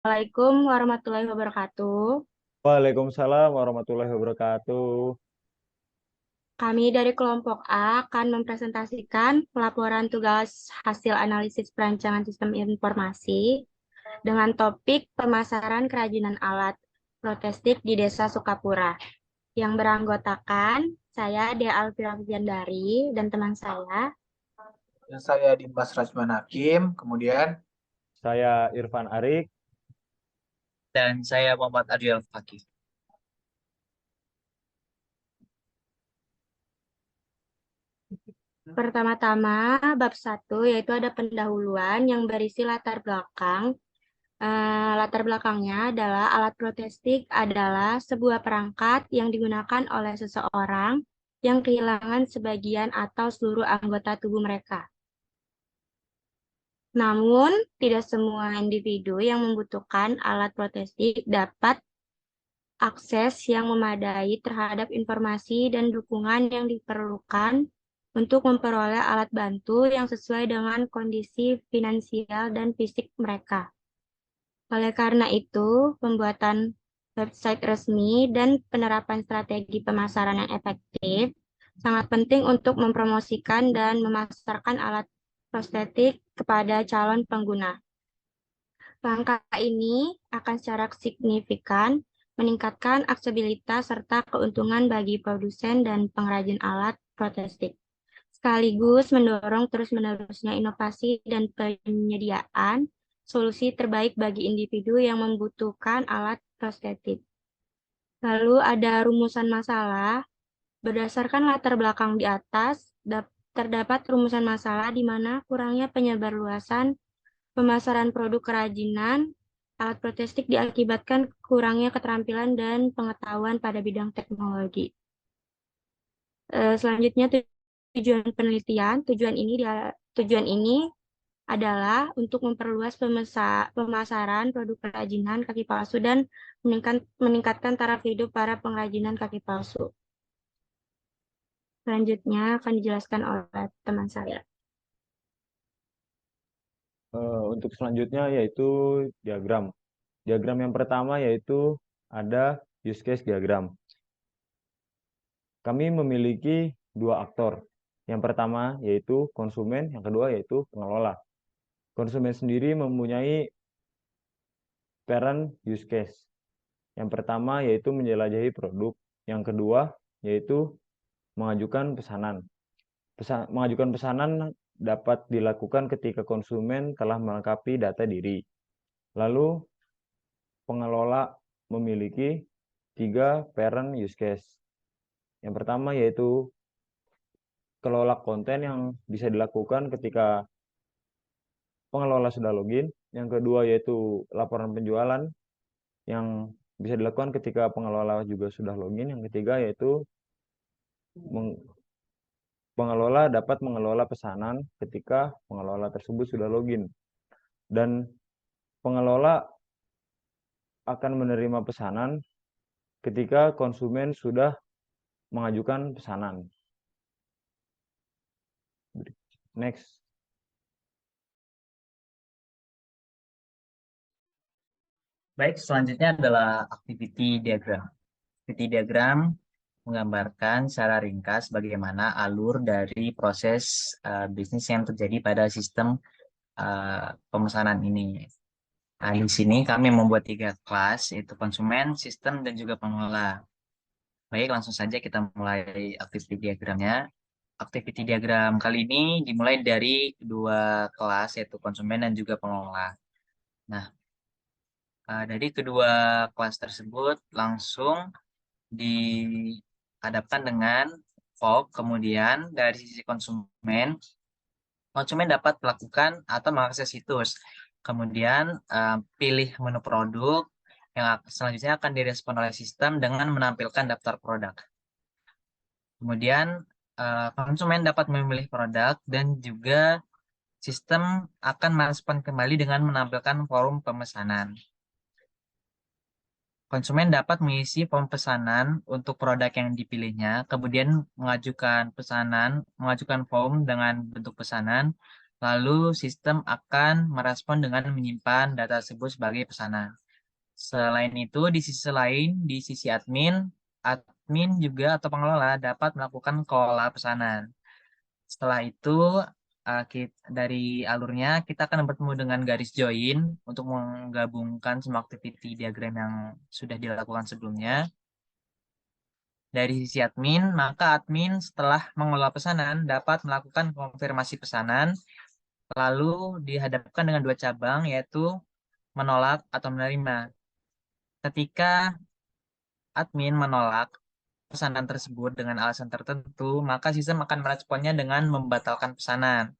Assalamualaikum warahmatullahi wabarakatuh. Waalaikumsalam warahmatullahi wabarakatuh. Kami dari kelompok A akan mempresentasikan pelaporan tugas hasil analisis perancangan sistem informasi dengan topik pemasaran kerajinan alat protestik di Desa Sukapura yang beranggotakan saya Dea Alfira Fiandari dan teman saya. Dan saya Dimas Rajman Hakim, kemudian Saya Irfan Arik. Dan saya Muhammad Adriel Fakih. Pertama-tama, bab 1 yaitu ada pendahuluan yang berisi latar belakang. Latar belakangnya adalah alat protestik adalah sebuah perangkat yang digunakan oleh seseorang yang kehilangan sebagian atau seluruh anggota tubuh mereka. Namun, tidak semua individu yang membutuhkan alat protestik dapat akses yang memadai terhadap informasi dan dukungan yang diperlukan untuk memperoleh alat bantu yang sesuai dengan kondisi finansial dan fisik mereka. Oleh karena itu, pembuatan website resmi dan penerapan strategi pemasaran yang efektif sangat penting untuk mempromosikan dan memasarkan alat prostetik kepada calon pengguna. Langkah ini akan secara signifikan meningkatkan aksesibilitas serta keuntungan bagi produsen dan pengrajin alat protestik, sekaligus mendorong terus-menerusnya inovasi dan penyediaan solusi terbaik bagi individu yang membutuhkan alat prostetik. Lalu ada rumusan masalah. Berdasarkan latar belakang di atas, terdapat rumusan masalah di mana kurangnya penyebarluasan pemasaran produk kerajinan alat protestik diakibatkan kurangnya keterampilan dan pengetahuan pada bidang teknologi. Selanjutnya tujuan penelitian, tujuan ini adalah untuk memperluas pemasaran produk kerajinan kaki palsu dan meningkatkan taraf hidup para pengrajinan kaki palsu. Selanjutnya akan dijelaskan oleh teman saya. Untuk selanjutnya yaitu diagram. Diagram yang pertama yaitu ada use case diagram. Kami memiliki dua aktor. Yang pertama yaitu konsumen, yang kedua yaitu pengelola. Konsumen sendiri mempunyai parent use case. Yang pertama yaitu menjelajahi produk. Yang kedua yaitu mengajukan pesanan. Mengajukan pesanan dapat dilakukan ketika konsumen telah melengkapi data diri. Lalu pengelola memiliki tiga parent use case. Yang pertama yaitu kelola konten yang bisa dilakukan ketika pengelola sudah login. Yang kedua yaitu laporan penjualan yang bisa dilakukan ketika pengelola juga sudah login. Yang ketiga yaitu pengelola dapat mengelola pesanan ketika pengelola tersebut sudah login. Dan pengelola akan menerima pesanan ketika konsumen sudah mengajukan pesanan. Next. Baik, selanjutnya adalah activity diagram. Activity diagram menggambarkan secara ringkas bagaimana alur dari proses bisnis yang terjadi pada sistem pemesanan ini. Nah, di sini kami membuat 3 kelas, yaitu konsumen, sistem, dan juga pengelola. Baik, langsung saja kita mulai activity diagramnya. Activity diagram kali ini dimulai dari kedua kelas, yaitu konsumen dan juga pengelola. Nah, dari kedua kelas tersebut langsung dihadapkan dengan form. Kemudian dari sisi konsumen, konsumen dapat melakukan atau mengakses situs. Kemudian pilih menu produk yang selanjutnya akan direspon oleh sistem dengan menampilkan daftar produk. Kemudian konsumen dapat memilih produk dan juga sistem akan merespon kembali dengan menampilkan forum pemesanan. Konsumen dapat mengisi form pesanan untuk produk yang dipilihnya, kemudian mengajukan form dengan bentuk pesanan, Lalu sistem akan merespon dengan menyimpan data tersebut sebagai pesanan. Selain itu, di sisi lain, di sisi admin juga atau pengelola dapat melakukan kelola pesanan. Setelah itu, dari alurnya, kita akan bertemu dengan garis join untuk menggabungkan semua activity diagram yang sudah dilakukan sebelumnya. Dari sisi admin, maka admin setelah mengelola pesanan dapat melakukan konfirmasi pesanan, lalu dihadapkan dengan dua cabang, yaitu menolak atau menerima. Ketika admin menolak pesanan tersebut dengan alasan tertentu, maka sistem akan meresponnya dengan membatalkan pesanan.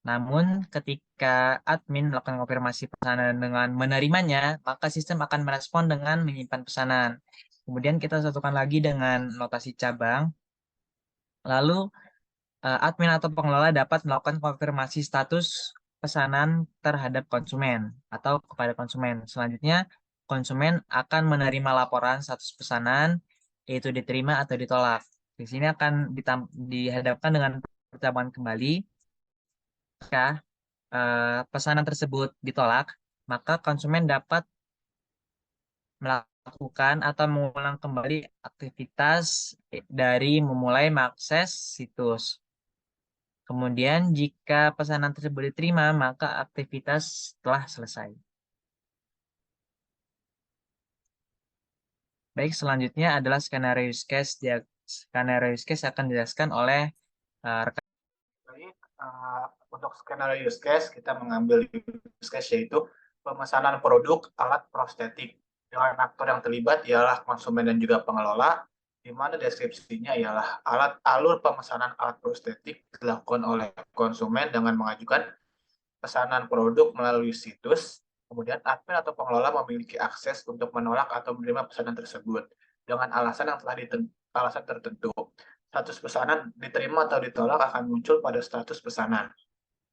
Namun, ketika admin melakukan konfirmasi pesanan dengan menerimanya, maka sistem akan merespon dengan menyimpan pesanan. Kemudian kita satukan lagi dengan notasi cabang. Lalu, admin atau pengelola dapat melakukan konfirmasi status pesanan terhadap konsumen atau kepada konsumen. Selanjutnya, konsumen akan menerima laporan status pesanan, yaitu diterima atau ditolak. Di sini akan dihadapkan dengan percobaan kembali. Jika pesanan tersebut ditolak, maka konsumen dapat melakukan atau mengulang kembali aktivitas dari memulai mengakses situs. Kemudian jika pesanan tersebut diterima, maka aktivitas telah selesai. Baik, selanjutnya adalah skenario use case. Skenario use case akan dijelaskan oleh rekan. Baik, untuk skenario use case, kita mengambil use case yaitu pemesanan produk alat prostetik. Dengan aktor yang terlibat ialah konsumen dan juga pengelola, di mana deskripsinya ialah alur pemesanan alat prostetik dilakukan oleh konsumen dengan mengajukan pesanan produk melalui situs. Kemudian admin atau pengelola memiliki akses untuk menolak atau menerima pesanan tersebut dengan alasan yang telah alasan tertentu. Status pesanan diterima atau ditolak akan muncul pada status pesanan.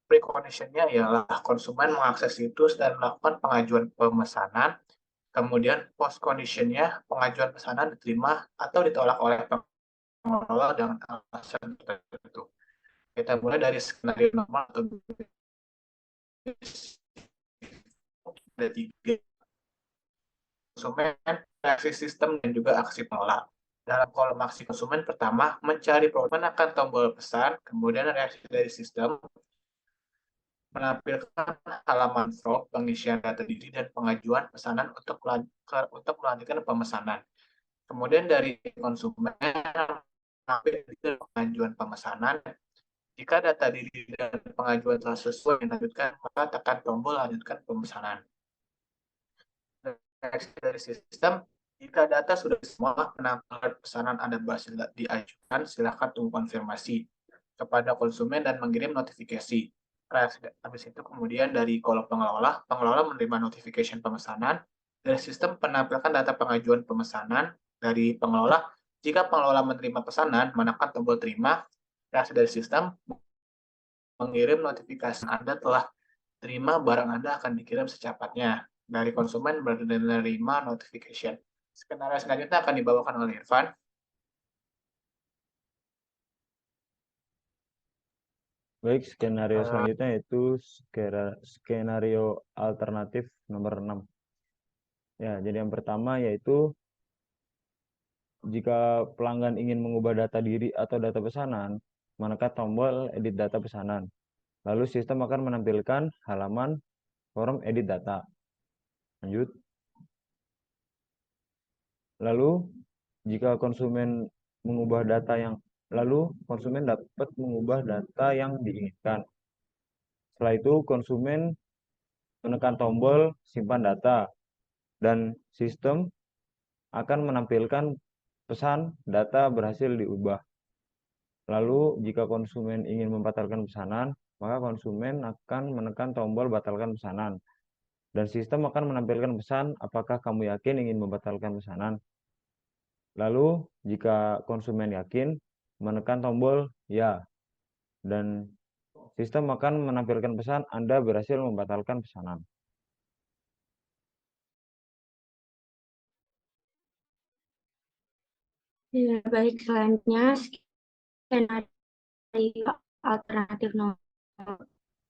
Preconditionnya ialah konsumen mengakses situs dan melakukan pengajuan pemesanan. Kemudian post conditionnya pengajuan pesanan diterima atau ditolak oleh pengelola dengan alasan tertentu. Kita mulai dari skenario normal atau ada 3: konsumen, reaksi sistem, dan juga aksi pengelola. Dalam kolom aksi konsumen pertama, mencari produk, menekan tombol pesan, kemudian reaksi dari sistem, menampilkan halaman form, pengisian data diri, dan pengajuan pesanan untuk melanjutkan pemesanan. Kemudian dari konsumen, menampilkan pengajuan pemesanan. Jika data diri dan pengajuan telah sesuai melanjutkan, maka tekan tombol lanjutkan pemesanan. Dari sistem, jika data sudah semua, penampilan pesanan Anda berhasil diajukan, silakan tunggu konfirmasi kepada konsumen dan mengirim notifikasi. Habis itu kemudian dari kolom pengelola menerima notification pemesanan. Dari sistem penampilkan data pengajuan pemesanan dari pengelola. Jika pengelola menerima pesanan, menekan tombol terima. Reaksi dari sistem mengirim notifikasi Anda telah terima, barang Anda akan dikirim secepatnya. Dari konsumen menerima notification. Skenario selanjutnya akan dibawakan oleh Irfan. Baik, skenario selanjutnya yaitu skenario alternatif nomor 6. Ya, jadi yang pertama yaitu jika pelanggan ingin mengubah data diri atau data pesanan, menekan tombol edit data pesanan. Lalu sistem akan menampilkan halaman form edit data. Lanjut. Lalu jika konsumen mengubah data konsumen dapat mengubah data yang diinginkan. Setelah itu konsumen menekan tombol simpan data dan sistem akan menampilkan pesan data berhasil diubah. Lalu jika konsumen ingin membatalkan pesanan, maka konsumen akan menekan tombol batalkan pesanan. Dan sistem akan menampilkan pesan apakah kamu yakin ingin membatalkan pesanan. Lalu jika konsumen yakin, menekan tombol ya. Dan sistem akan menampilkan pesan Anda berhasil membatalkan pesanan. Ya, baik, selanjutnya skenario alternatif nomor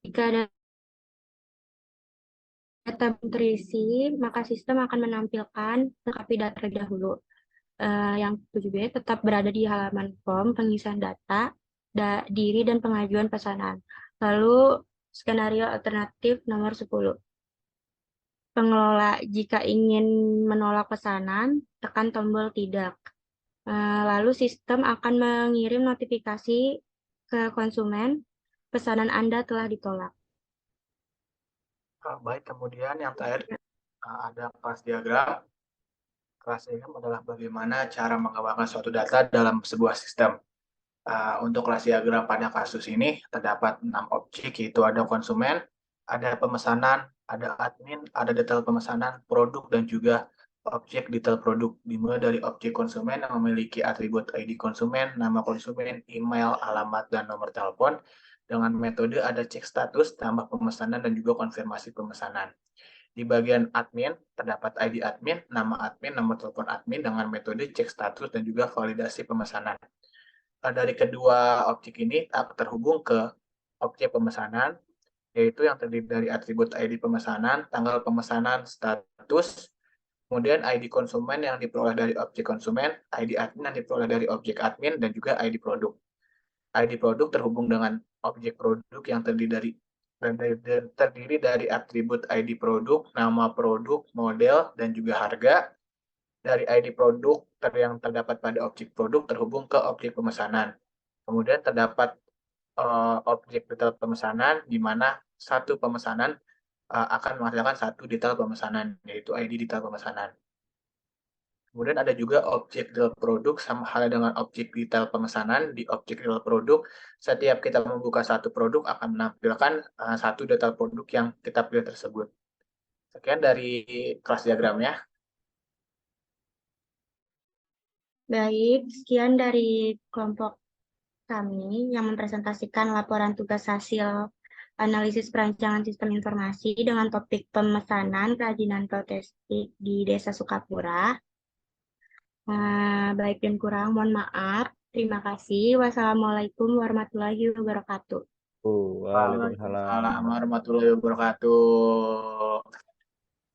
Jika data terisi, maka sistem akan menampilkan lengkapi data terlebih dahulu. Yang 7B tetap berada di halaman form pengisian data, diri dan pengajuan pesanan. Lalu skenario alternatif nomor 10. Pengelola jika ingin menolak pesanan, tekan tombol tidak. Lalu sistem akan mengirim notifikasi ke konsumen, pesanan Anda telah ditolak. Baik, kemudian yang terakhir ada kelas diagram. Kelas diagram adalah bagaimana cara mengembangkan suatu data dalam sebuah sistem. Untuk kelas diagram pada kasus ini terdapat 6 objek, yaitu ada konsumen, ada pemesanan, ada admin, ada detail pemesanan, produk, dan juga objek detail produk. Dimulai dari objek konsumen yang memiliki atribut ID konsumen, nama konsumen, email, alamat, dan nomor telepon. Dengan metode ada cek status, tambah pemesanan, dan juga konfirmasi pemesanan. Di bagian admin, terdapat ID admin, nama admin, nomor telepon admin dengan metode cek status dan juga validasi pemesanan. Dari kedua objek ini terhubung ke objek pemesanan, yaitu yang terdiri dari atribut ID pemesanan, tanggal pemesanan, status, kemudian ID konsumen yang diperoleh dari objek konsumen, ID admin yang diperoleh dari objek admin, dan juga ID produk. ID produk terhubung dengan objek produk yang terdiri dari atribut ID produk, nama produk, model, dan juga harga. Dari ID produk yang terdapat pada objek produk terhubung ke objek pemesanan. Kemudian terdapat objek detail pemesanan, di mana satu pemesanan akan menghasilkan satu detail pemesanan, yaitu ID detail pemesanan. Kemudian ada juga objek detail produk, sama halnya dengan objek detail pemesanan. Di objek detail produk, setiap kita membuka satu produk akan menampilkan satu detail produk yang kita pilih tersebut. Sekian dari kelas diagramnya. Baik, sekian dari kelompok kami yang mempresentasikan laporan tugas hasil analisis perancangan sistem informasi dengan topik pemesanan kerajinan protestik di Desa Sukapura. Baik dan kurang, mohon maaf. Terima kasih. Wassalamualaikum warahmatullahi wabarakatuh. Waalaikumsalam. Waalaikumsalam warahmatullahi wabarakatuh.